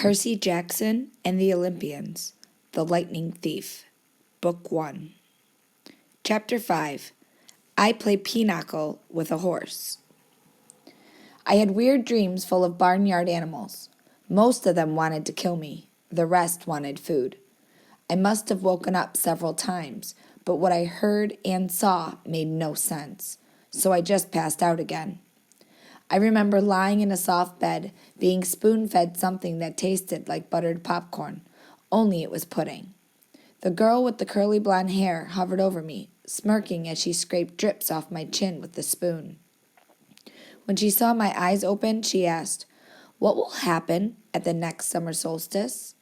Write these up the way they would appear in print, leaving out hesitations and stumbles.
Percy Jackson and the Olympians, The Lightning Thief, Book 1. Chapter 5. I Play Pinochle with a Horse. I had weird dreams full of barnyard animals. Most of them wanted to kill me. The rest wanted food. I must have woken up several times, but what I heard and saw made no sense, so I just passed out again. I remember lying in a soft bed, being spoon-fed something that tasted like buttered popcorn, only it was pudding. The girl with the curly blonde hair hovered over me, smirking as she scraped drips off my chin with the spoon. When she saw my eyes open, she asked, "What will happen at the next summer solstice?"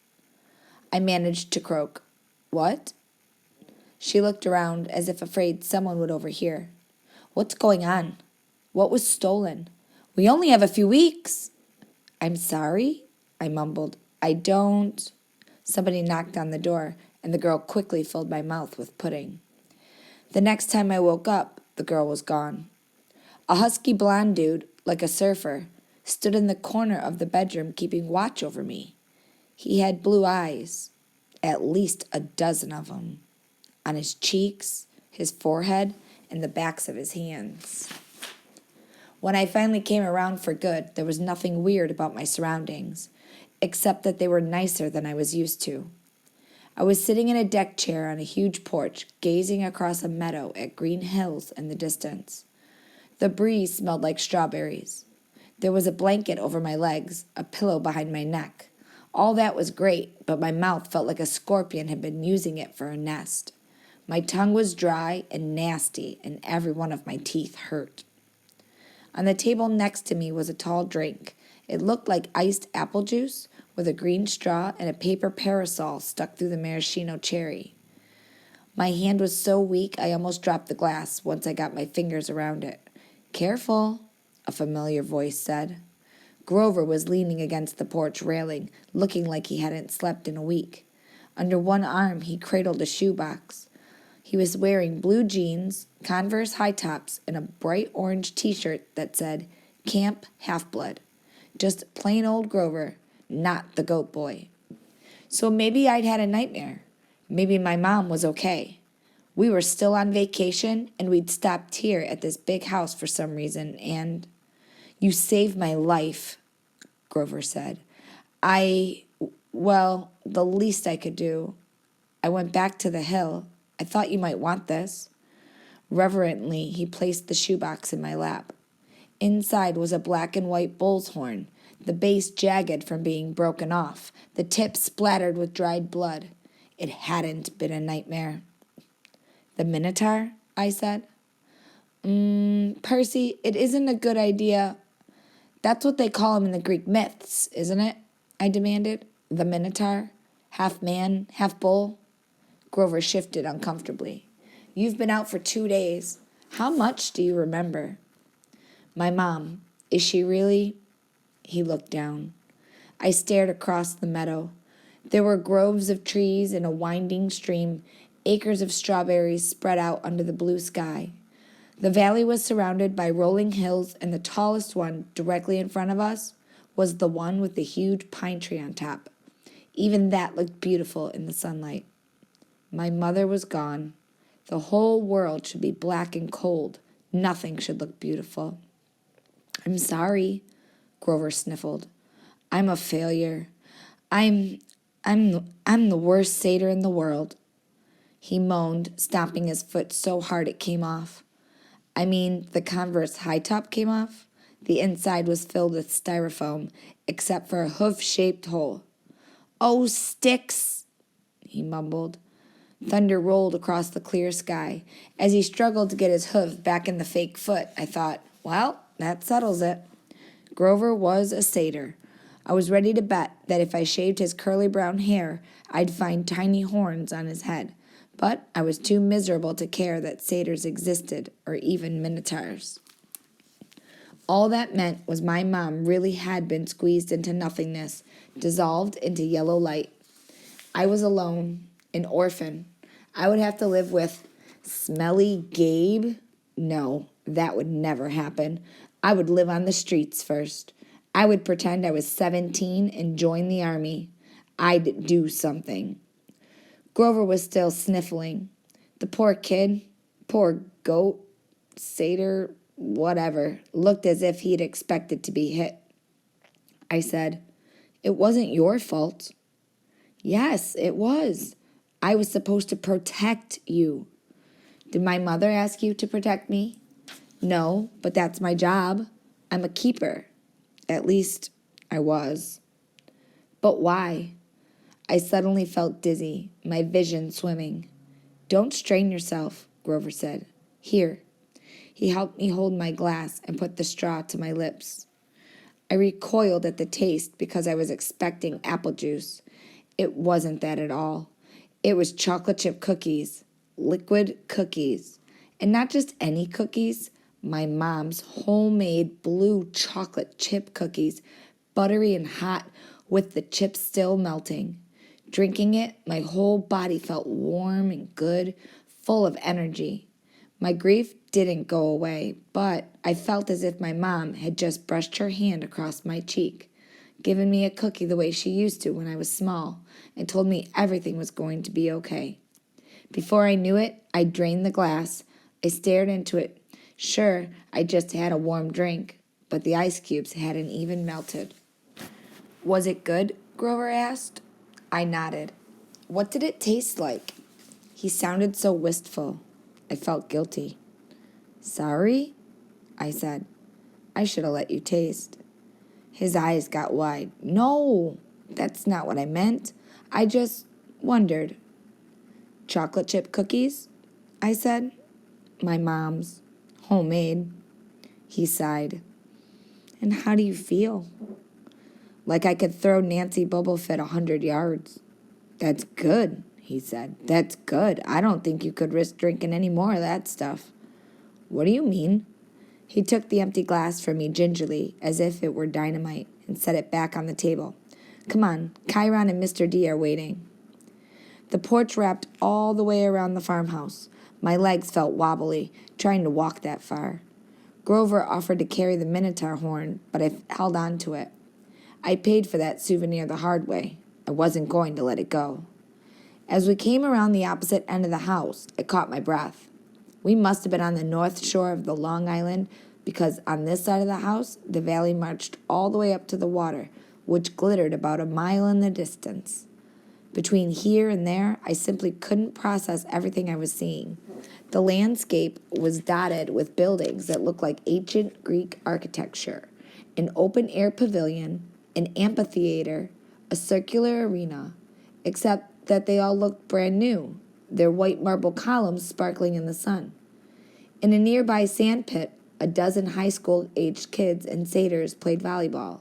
I managed to croak, "What?" She looked around as if afraid someone would overhear. "What's going on? What was stolen? We only have a few weeks." "I'm sorry," I mumbled. "I don't—" Somebody knocked on the door, and the girl quickly filled my mouth with pudding. The next time I woke up, the girl was gone. A husky blonde dude, like a surfer, stood in the corner of the bedroom keeping watch over me. He had blue eyes, at least a dozen of them, on his cheeks, his forehead, and the backs of his hands. When I finally came around for good, there was nothing weird about my surroundings, except that they were nicer than I was used to. I was sitting in a deck chair on a huge porch, gazing across a meadow at green hills in the distance. The breeze smelled like strawberries. There was a blanket over my legs, a pillow behind my neck. All that was great, but my mouth felt like a scorpion had been using it for a nest. My tongue was dry and nasty, and every one of my teeth hurt. On the table next to me was a tall drink. It looked like iced apple juice with a green straw and a paper parasol stuck through the maraschino cherry. My hand was so weak I almost dropped the glass once I got my fingers around it. "Careful," a familiar voice said. Grover was leaning against the porch railing, looking like he hadn't slept in a week. Under one arm he cradled a shoebox. He was wearing blue jeans, Converse high tops, and a bright orange t-shirt that said, "Camp Half-Blood." Just plain old Grover, not the goat boy. So maybe I'd had a nightmare. Maybe my mom was okay. We were still on vacation, and we'd stopped here at this big house for some reason, and... "You saved my life," Grover said. Well, the least I could do. I went back to the hill. I thought you might want this." Reverently, he placed the shoebox in my lap. Inside was a black and white bull's horn, the base jagged from being broken off, the tip splattered with dried blood. It hadn't been a nightmare. "The Minotaur?" I said. Percy, it isn't a good idea." "That's what they call him in the Greek myths, isn't it?" I demanded. "The Minotaur? Half man, half bull?" Grover shifted uncomfortably. "You've been out for 2 days. How much do you remember?" "My mom. Is she really?" He looked down. I stared across the meadow. There were groves of trees and a winding stream, acres of strawberries spread out under the blue sky. The valley was surrounded by rolling hills, and the tallest one, directly in front of us, was the one with the huge pine tree on top. Even that looked beautiful in the sunlight. My mother was gone. The whole world should be black and cold. Nothing should look beautiful. "I'm sorry," Grover sniffled. "I'm a failure. I'm the worst satyr in the world." He moaned, stomping his foot so hard it came off. I mean, the Converse high top came off. The inside was filled with styrofoam, except for a hoof-shaped hole. "Oh, sticks," he mumbled. Thunder rolled across the clear sky. As he struggled to get his hoof back in the fake foot, I thought, well, that settles it. Grover was a satyr. I was ready to bet that if I shaved his curly brown hair, I'd find tiny horns on his head. But I was too miserable to care that satyrs existed, or even minotaurs. All that meant was my mom really had been squeezed into nothingness, dissolved into yellow light. I was alone, an orphan. I would have to live with Smelly Gabe? No, that would never happen. I would live on the streets first. I would pretend I was 17 and join the army. I'd do something. Grover was still sniffling. The poor kid, poor goat, satyr, whatever, looked as if he'd expected to be hit. I said, "It wasn't your fault." "Yes, it was. I was supposed to protect you." "Did my mother ask you to protect me?" "No, but that's my job. I'm a keeper. At least, I was." "But why?" I suddenly felt dizzy, my vision swimming. "Don't strain yourself," Grover said. "Here." He helped me hold my glass and put the straw to my lips. I recoiled at the taste because I was expecting apple juice. It wasn't that at all. It was chocolate chip cookies, liquid cookies. And not just any cookies, my mom's homemade blue chocolate chip cookies, buttery and hot, with the chips still melting. Drinking it, my whole body felt warm and good, full of energy. My grief didn't go away, but I felt as if my mom had just brushed her hand across my cheek, given me a cookie the way she used to when I was small, and told me everything was going to be okay. Before I knew it, I drained the glass. I stared into it. Sure, I just had a warm drink, but the ice cubes hadn't even melted. "Was it good?" Grover asked. I nodded. "What did it taste like?" He sounded so wistful. I felt guilty. "Sorry?" I said. "I should have let you taste." His eyes got wide. "No, that's not what I meant. I just wondered." "Chocolate chip cookies?" I said. "My mom's. Homemade." He sighed. "And how do you feel?" "Like I could throw Nancy Bubblefit 100 yards. "That's good," he said. "That's good. I don't think you could risk drinking any more of that stuff." "What do you mean?" He took the empty glass from me gingerly, as if it were dynamite, and set it back on the table. "Come on, Chiron and Mr. D are waiting." The porch wrapped all the way around the farmhouse. My legs felt wobbly, trying to walk that far. Grover offered to carry the Minotaur horn, but I held on to it. I paid for that souvenir the hard way. I wasn't going to let it go. As we came around the opposite end of the house, I caught my breath. We must have been on the north shore of the Long Island, because on this side of the house, the valley marched all the way up to the water, which glittered about a mile in the distance. Between here and there, I simply couldn't process everything I was seeing. The landscape was dotted with buildings that looked like ancient Greek architecture, an open-air pavilion, an amphitheater, a circular arena, except that they all looked brand new, their white marble columns sparkling in the sun. In a nearby sand pit, a dozen high school-aged kids and satyrs played volleyball.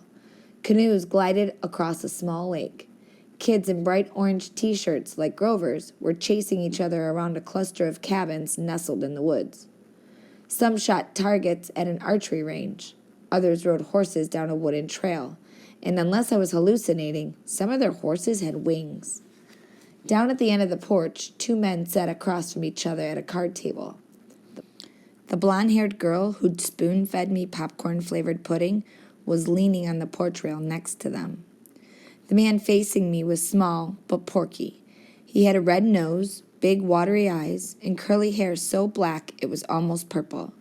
Canoes glided across a small lake. Kids in bright orange T-shirts like Grover's were chasing each other around a cluster of cabins nestled in the woods. Some shot targets at an archery range. Others rode horses down a wooden trail. And unless I was hallucinating, some of their horses had wings. Down at the end of the porch, two men sat across from each other at a card table. The blonde-haired girl who'd spoon-fed me popcorn-flavored pudding was leaning on the porch rail next to them. The man facing me was small but porky. He had a red nose, big watery eyes, and curly hair so black it was almost purple.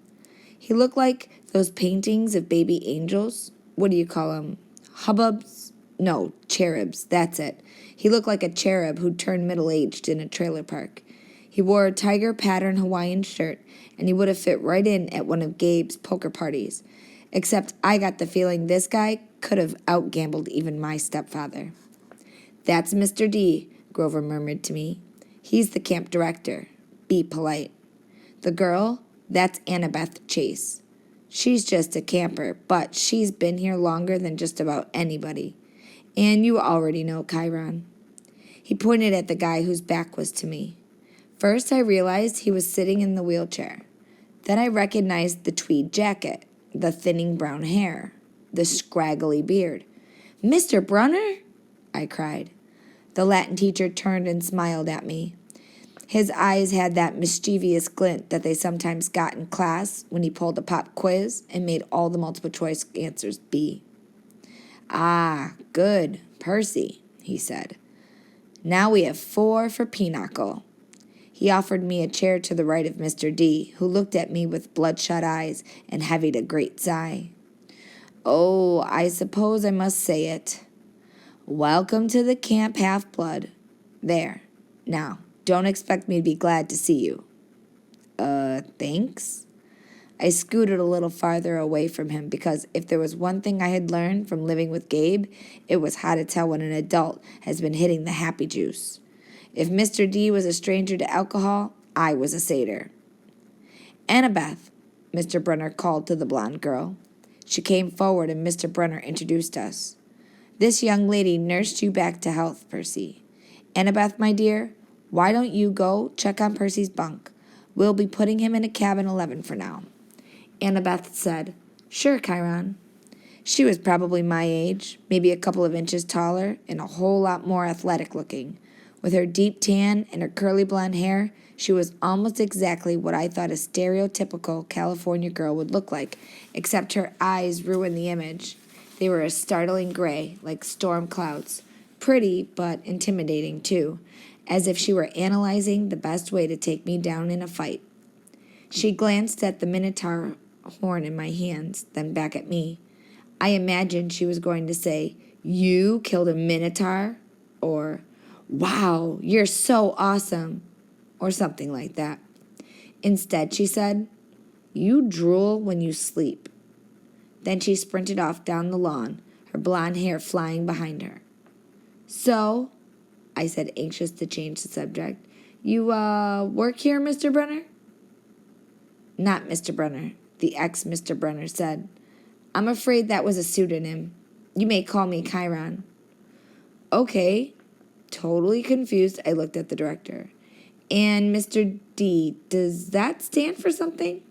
He looked like those paintings of baby angels. What do you call them? Hubbubs? No, cherubs, that's it. He looked like a cherub who'd turned middle-aged in a trailer park. He wore a tiger-pattern Hawaiian shirt, and he would have fit right in at one of Gabe's poker parties. Except I got the feeling this guy could have outgambled even my stepfather. "That's Mr. D," Grover murmured to me. "He's the camp director. Be polite." "The girl? That's Annabeth Chase. She's just a camper, but she's been here longer than just about anybody. And you already know Chiron." He pointed at the guy whose back was to me. First, I realized he was sitting in the wheelchair. Then I recognized the tweed jacket, the thinning brown hair, the scraggly beard. "Mr. Brunner?" I cried. The Latin teacher turned and smiled at me. His eyes had that mischievous glint that they sometimes got in class when he pulled a pop quiz and made all the multiple choice answers B. "Ah, good, Percy," he said. "Now we have 4 for Pinochle." He offered me a chair to the right of Mr. D, who looked at me with bloodshot eyes and heaved a great sigh. "Oh, I suppose I must say it. Welcome to the Camp Half-Blood. There. Now, don't expect me to be glad to see you." Thanks?" I scooted a little farther away from him because if there was one thing I had learned from living with Gabe, it was how to tell when an adult has been hitting the happy juice. If Mr. D was a stranger to alcohol, I was a satyr. "Annabeth," Mr. Brunner called to the blonde girl. She came forward and Mr. Brunner introduced us. "This young lady nursed you back to health, Percy. Annabeth, my dear, why don't you go check on Percy's bunk? We'll be putting him in a cabin 11 for now." Annabeth said, "Sure, Chiron." She was probably my age, maybe a couple of inches taller, and a whole lot more athletic looking. With her deep tan and her curly blonde hair, she was almost exactly what I thought a stereotypical California girl would look like, except her eyes ruined the image. They were a startling gray, like storm clouds. Pretty, but intimidating, too, as if she were analyzing the best way to take me down in a fight. She glanced at the Minotaur horn in my hands, then back at me. I imagined she was going to say, "You killed a Minotaur?" or "Wow, you're so awesome," or something like that. Instead, she said, "You drool when you sleep." Then she sprinted off down the lawn, her blonde hair flying behind her. "So," I said, anxious to change the subject, "you, work here, Mr. Brunner?" "Not Mr. Brunner," the ex-Mr. Brunner said. "I'm afraid that was a pseudonym. You may call me Chiron." "Okay." Totally confused, I looked at the director. "And Mr. D, does that stand for something?"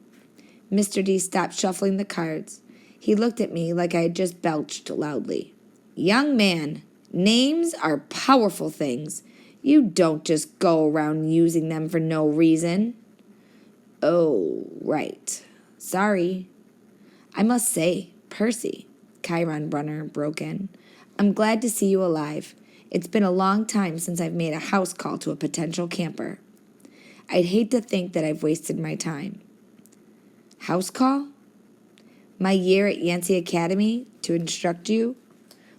Mr. D stopped shuffling the cards. He looked at me like I had just belched loudly. "Young man, names are powerful things. You don't just go around using them for no reason." "Oh, right. Sorry." "I must say, Percy," Chiron Brunner broke in, "I'm glad to see you alive. It's been a long time since I've made a house call to a potential camper. I'd hate to think that I've wasted my time." "House call?" "My year at Yancey Academy to instruct you.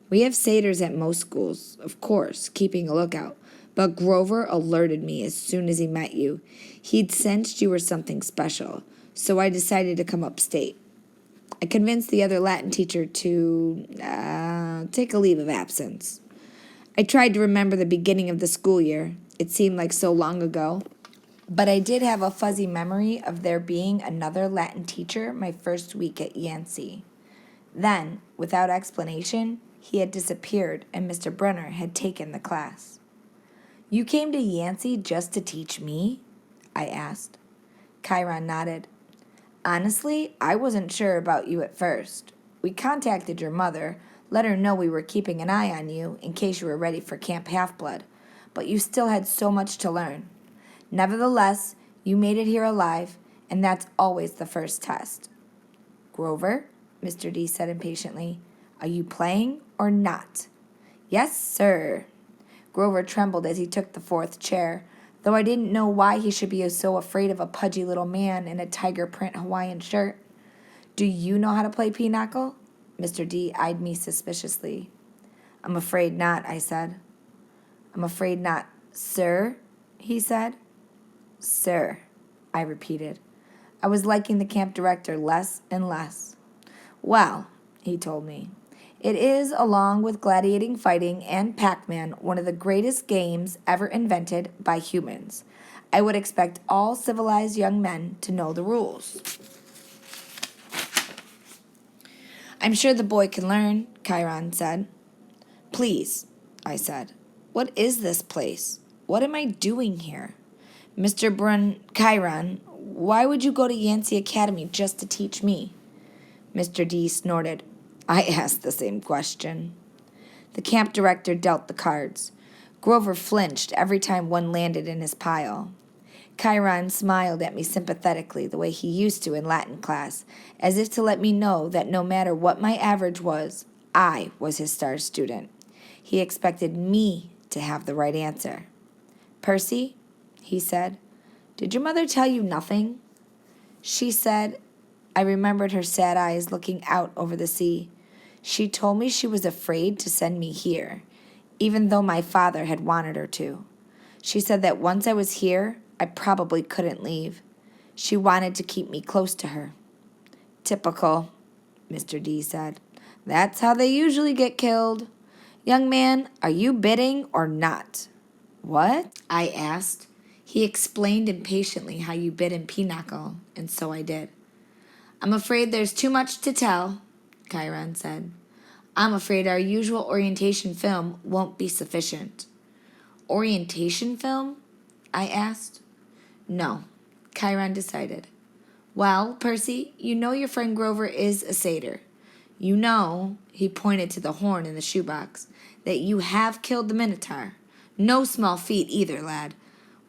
We have satyrs at most schools, of course, keeping a lookout. But Grover alerted me as soon as he met you. He'd sensed you were something special, so I decided to come upstate. I convinced the other Latin teacher to take a leave of absence. I tried to remember the beginning of the school year. It seemed like so long ago. But I did have a fuzzy memory of there being another Latin teacher my first week at Yancey. Then, without explanation, he had disappeared and Mr. Brunner had taken the class. "You came to Yancey just to teach me?" I asked. Chiron nodded. "Honestly, I wasn't sure about you at first. We contacted your mother, let her know we were keeping an eye on you in case you were ready for Camp Half-Blood, but you still had so much to learn. Nevertheless, you made it here alive, and that's always the first test." "Grover," Mr. D said impatiently, "are you playing or not?" "Yes, sir." Grover trembled as he took the 4th chair, though I didn't know why he should be so afraid of a pudgy little man in a tiger print Hawaiian shirt. "Do you know how to play pinochle?" Mr. D eyed me suspiciously. "I'm afraid not," I said. "I'm afraid not, sir," he said. "Sir," I repeated. I was liking the camp director less and less. "Well," he told me, "it is, along with gladiating fighting and Pac-Man, one of the greatest games ever invented by humans. I would expect all civilized young men to know the rules." "I'm sure the boy can learn," Chiron said. "Please," I said. "What is this place? What am I doing here? Mr. Chiron, why would you go to Yancey Academy just to teach me?" Mr. D snorted. "I asked the same question." The camp director dealt the cards. Grover flinched every time one landed in his pile. Chiron smiled at me sympathetically the way he used to in Latin class, as if to let me know that no matter what my average was, I was his star student. He expected me to have the right answer. Percy, he said, did your mother tell you nothing? She said, I remembered her sad eyes looking out over the sea. She told me she was afraid to send me here, even though my father had wanted her to. She said that once I was here, I probably couldn't leave. She wanted to keep me close to her. Typical, Mr. D said. That's how they usually get killed. Young man, are you bidding or not? What? I asked. He explained impatiently how you bid in Pinochle, and so I did. I'm afraid there's too much to tell, Chiron said. I'm afraid our usual orientation film won't be sufficient. Orientation film? I asked. No, Chiron decided. Well, Percy, you know your friend Grover is a satyr. You know, he pointed to the horn in the shoebox, that you have killed the Minotaur. No small feat either, lad.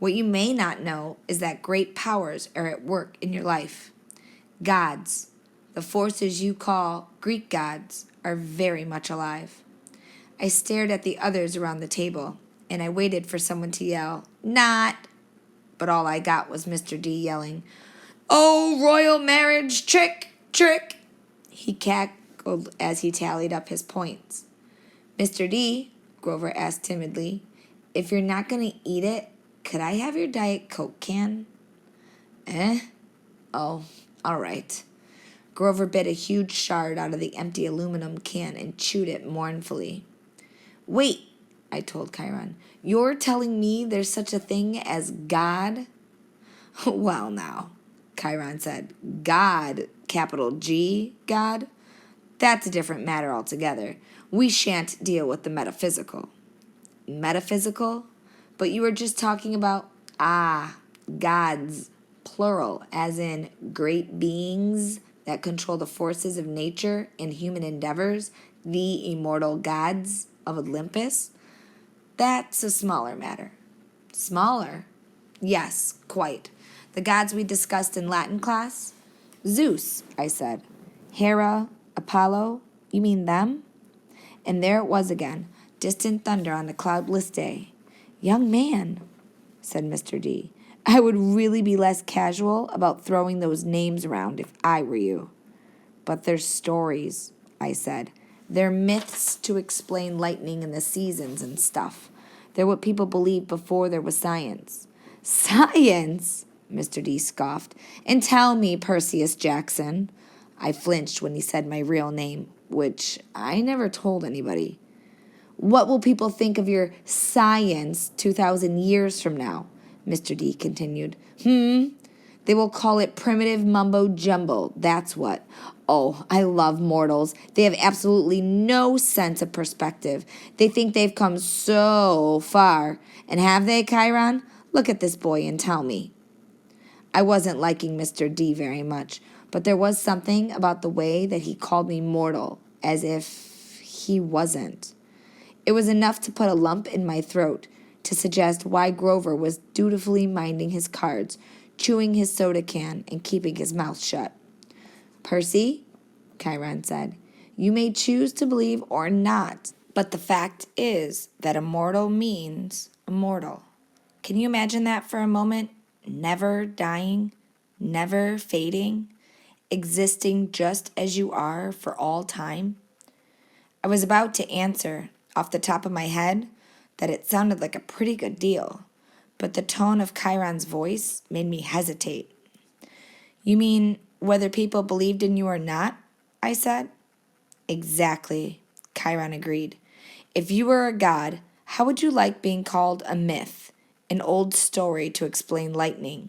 What you may not know is that great powers are at work in your life. Gods, the forces you call Greek gods, are very much alive. I stared at the others around the table, and I waited for someone to yell, Not! But all I got was Mr. D yelling, Oh, royal marriage, trick, trick! He cackled as he tallied up his points. Mr. D, Grover asked timidly, if you're not going to eat it, could I have your Diet Coke can? Oh, all right. Grover bit a huge shard out of the empty aluminum can and chewed it mournfully. Wait, I told Chiron. You're telling me there's such a thing as God? Well, now, Chiron said. God, capital G, God? That's a different matter altogether. We shan't deal with the metaphysical. Metaphysical? But you were just talking about, gods, plural, as in great beings that control the forces of nature and human endeavors, the immortal gods of Olympus. That's a smaller matter. Smaller? Yes, quite. The gods we discussed in Latin class? Zeus, I said. Hera, Apollo, you mean them? And there it was again, distant thunder on a cloudless day. Young man, said Mr. D, I would really be less casual about throwing those names around if I were you. But they're stories, I said. They're myths to explain lightning and the seasons and stuff. They're what people believed before there was science. Science? Mr. D scoffed. And tell me, Percy Jackson. I flinched when he said my real name, which I never told anybody. What will people think of your science 2,000 years from now? Mr. D continued. They will call it primitive mumbo-jumbo, that's what. Oh, I love mortals. They have absolutely no sense of perspective. They think they've come so far. And have they, Chiron? Look at this boy and tell me. I wasn't liking Mr. D very much, but there was something about the way that he called me mortal, as if he wasn't. It was enough to put a lump in my throat, to suggest why Grover was dutifully minding his cards, chewing his soda can, and keeping his mouth shut. Percy, Chiron said, you may choose to believe or not, but the fact is that immortal means immortal. Can you imagine that for a moment? Never dying, never fading, existing just as you are for all time? I was about to answer, off the top of my head, that it sounded like a pretty good deal, but the tone of Chiron's voice made me hesitate. You mean whether people believed in you or not? I said. Exactly, Chiron agreed. If you were a god, how would you like being called a myth, an old story to explain lightning?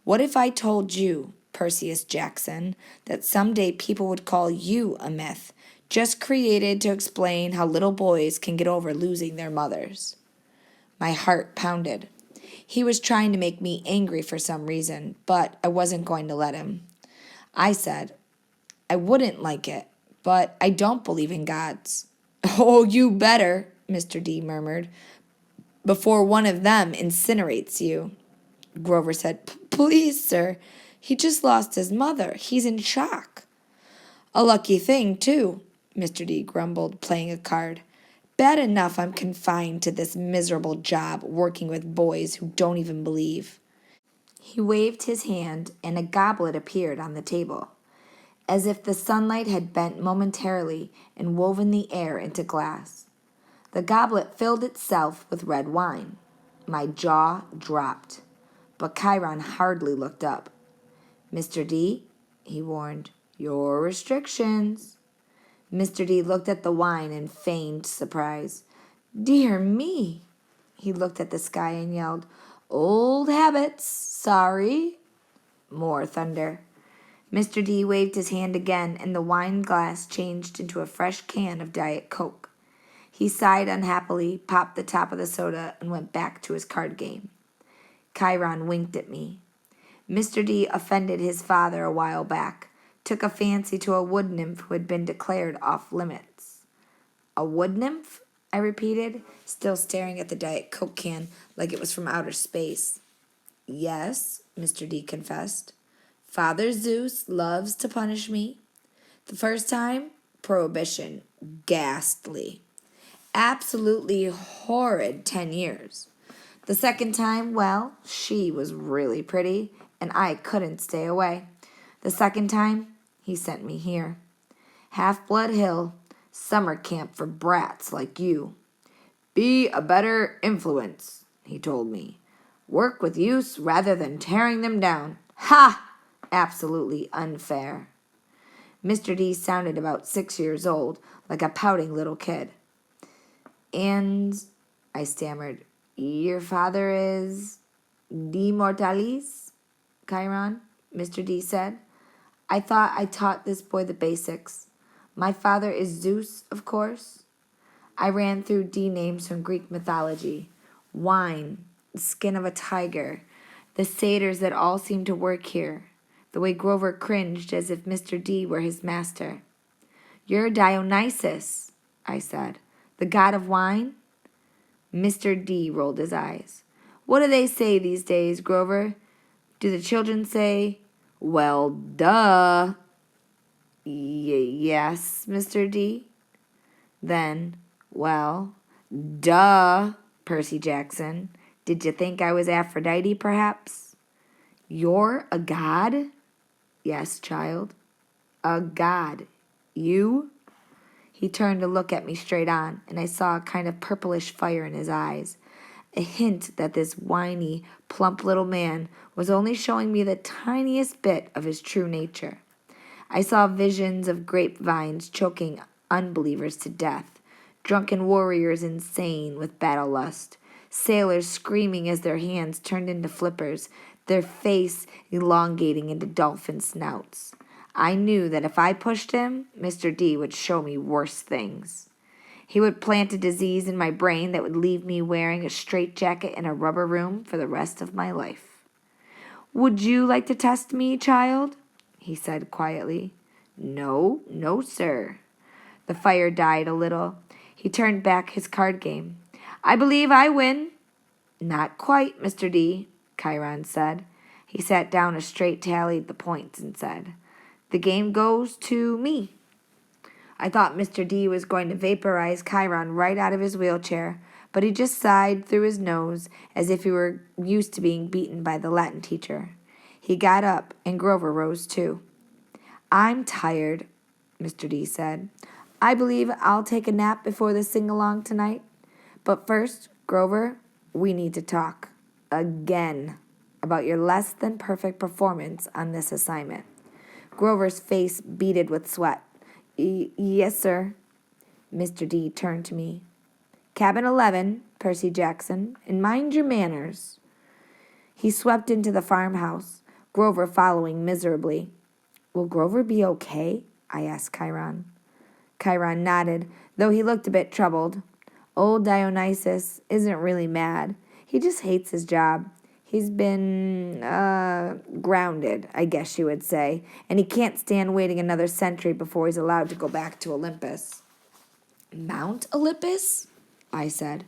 What if I told you, Percy Jackson, that someday people would call you a myth, just created to explain how little boys can get over losing their mothers? My heart pounded. He was trying to make me angry for some reason, but I wasn't going to let him. I said, I wouldn't like it, but I don't believe in gods. Oh, you better, Mr. D murmured, before one of them incinerates you. Grover said, Please, sir, he just lost his mother. He's in shock. A lucky thing, too. Mr. D grumbled, playing a card. Bad enough I'm confined to this miserable job working with boys who don't even believe. He waved his hand, and a goblet appeared on the table, as if the sunlight had bent momentarily and woven the air into glass. The goblet filled itself with red wine. My jaw dropped, but Chiron hardly looked up. Mr. D, he warned, your restrictions. Mr. D looked at the wine in feigned surprise. Dear me! He looked at the sky and yelled, Old habits, sorry. More thunder. Mr. D waved his hand again, and the wine glass changed into a fresh can of Diet Coke. He sighed unhappily, popped the top of the soda, and went back to his card game. Chiron winked at me. Mr. D offended his father a while back, took a fancy to a wood nymph who had been declared off limits. A wood nymph? I repeated, still staring at the Diet Coke can like it was from outer space. Yes, Mr. D confessed. Father Zeus loves to punish me. The first time, prohibition, ghastly. Absolutely horrid 10 years. The second time, well, she was really pretty, and I couldn't stay away. The second time, he sent me here. Half-Blood Hill, summer camp for brats like you. Be a better influence, he told me. Work with use rather than tearing them down. Ha! Absolutely unfair. Mr. D sounded about 6 years old, like a pouting little kid. And, I stammered, your father is Immortalis? Chiron, Mr. D said. I thought I taught this boy the basics. My father is Zeus, of course. I ran through D names from Greek mythology. Wine, the skin of a tiger, the satyrs that all seemed to work here. The way Grover cringed as if Mr. D were his master. You're Dionysus, I said. The god of wine? Mr. D rolled his eyes. What do they say these days, Grover? Do the children say, well, duh? Yes, Mr. D. Then, well, duh, Percy Jackson. Did you think I was Aphrodite, perhaps? You're a god? Yes, child. A god. You? He turned to look at me straight on, and I saw a kind of purplish fire in his eyes, a hint that this whiny, plump little man was only showing me the tiniest bit of his true nature. I saw visions of grapevines choking unbelievers to death, drunken warriors insane with battle lust, sailors screaming as their hands turned into flippers, their face elongating into dolphin snouts. I knew that if I pushed him, Mr. D would show me worse things. He would plant a disease in my brain that would leave me wearing a straitjacket in a rubber room for the rest of my life. Would you like to test me, child? He said quietly. No, sir. The fire died a little. He turned back his card game. I believe I win. Not quite, Mr. D, Chiron said. He sat down and straight tallied the points and said, the game goes to me. I thought Mr. D was going to vaporize Chiron right out of his wheelchair, but he just sighed through his nose as if he were used to being beaten by the Latin teacher. He got up, and Grover rose too. I'm tired, Mr. D said. I believe I'll take a nap before the sing-along tonight. But first, Grover, we need to talk, again, about your less-than-perfect performance on this assignment. Grover's face beaded with sweat. Yes, sir. Mr. D turned to me. Cabin 11, Percy Jackson, and mind your manners. He swept into the farmhouse, Grover following miserably. Will Grover be okay? I asked Chiron. Chiron nodded, though he looked a bit troubled. Old Dionysus isn't really mad. He just hates his job. He's been, grounded, I guess you would say, and he can't stand waiting another century before he's allowed to go back to Olympus. Mount Olympus? I said.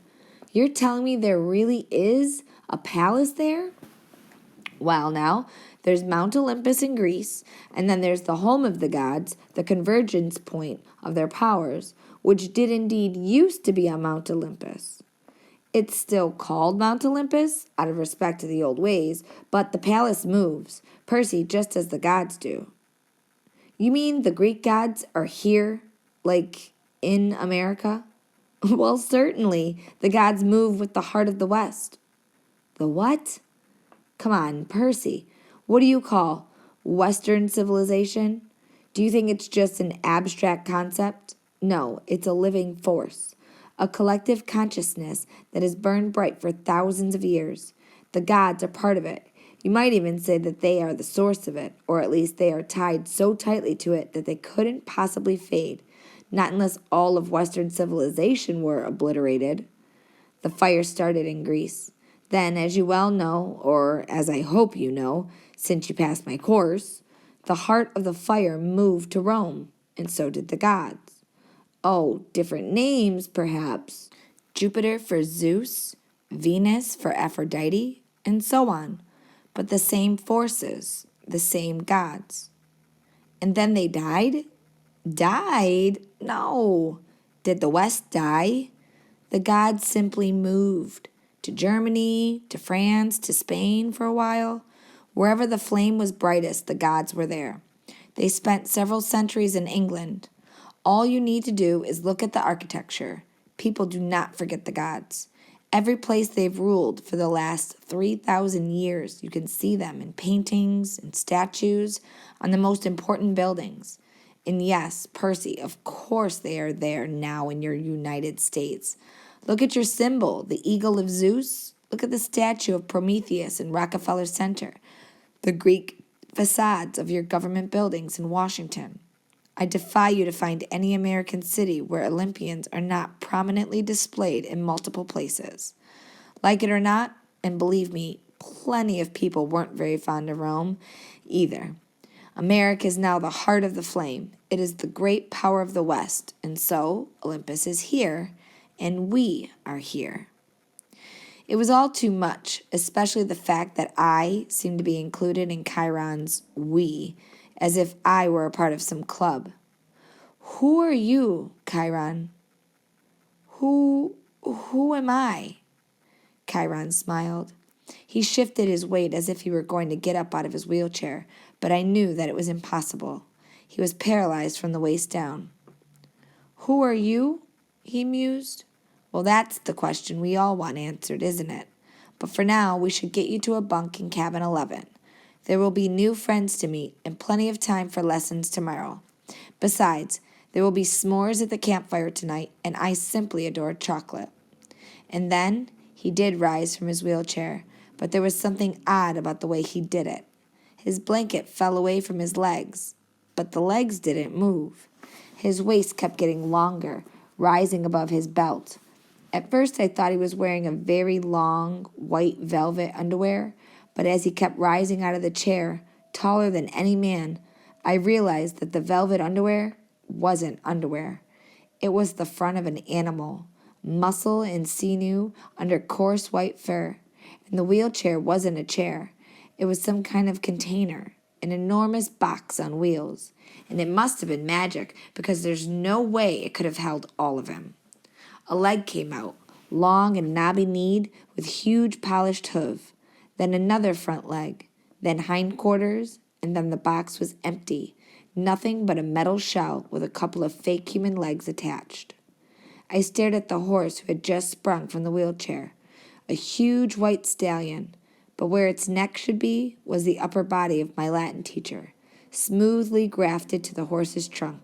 You're telling me there really is a palace there? Well, now, There's Mount Olympus in Greece, and then there's the home of the gods, the convergence point of their powers, which did indeed used to be on Mount Olympus. It's still called Mount Olympus, out of respect to the old ways, but the palace moves, Percy, just as the gods do. You mean the Greek gods are here, like in America? Well, certainly, the gods move with the heart of the West. The what? Come on, Percy. What do you call Western civilization? Do you think it's just an abstract concept? No, it's a living force, a collective consciousness that has burned bright for thousands of years. The gods are part of it. You might even say that they are the source of it, or at least they are tied so tightly to it that they couldn't possibly fade, not unless all of Western civilization were obliterated. The fire started in Greece. Then, as you well know, or as I hope you know, since you passed my course, the heart of the fire moved to Rome, and so did the gods. Oh, different names, perhaps. Jupiter for Zeus, Venus for Aphrodite, and so on. But the same forces, the same gods. And then they died? Died? No. Did the West die? The gods simply moved to Germany, to France, to Spain for a while. Wherever the flame was brightest, the gods were there. They spent several centuries in England. All you need to do is look at the architecture. People do not forget the gods. Every place they've ruled for the last 3,000 years, you can see them in paintings and statues on the most important buildings. And yes, Percy, of course they are there now in your United States. Look at your symbol, the eagle of Zeus. Look at the statue of Prometheus in Rockefeller Center, the Greek facades of your government buildings in Washington. I defy you to find any American city where Olympians are not prominently displayed in multiple places. Like it or not, and believe me, plenty of people weren't very fond of Rome either. America is now the heart of the flame. It is the great power of the West, and so Olympus is here, and we are here. It was all too much, especially the fact that I seemed to be included in Chiron's we, as if I were a part of some club. Who are you, Chiron? Who am I? Chiron smiled. He shifted his weight as if he were going to get up out of his wheelchair, but I knew that it was impossible. He was paralyzed from the waist down. Who are you? He mused. Well, that's the question we all want answered, isn't it? But for now, we should get you to a bunk in cabin 11. There will be new friends to meet and plenty of time for lessons tomorrow. Besides, there will be s'mores at the campfire tonight, and I simply adore chocolate. And then he did rise from his wheelchair, but there was something odd about the way he did it. His blanket fell away from his legs, but the legs didn't move. His waist kept getting longer, rising above his belt. At first I thought he was wearing a very long, white velvet underwear, but as he kept rising out of the chair, taller than any man, I realized that the velvet underwear wasn't underwear. It was the front of an animal, muscle and sinew under coarse white fur, and the wheelchair wasn't a chair. It was some kind of container, an enormous box on wheels, and it must have been magic because there's no way it could have held all of him. A leg came out, long and knobby-kneed with huge polished hoof, then another front leg, then hindquarters, and then the box was empty, nothing but a metal shell with a couple of fake human legs attached. I stared at the horse who had just sprung from the wheelchair, a huge white stallion, but where its neck should be was the upper body of my Latin teacher, smoothly grafted to the horse's trunk.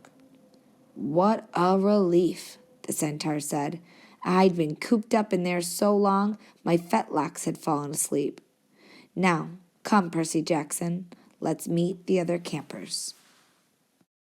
What a relief, the centaur said. I'd been cooped up in there so long, my fetlocks had fallen asleep. Now, come, Percy Jackson, let's meet the other campers.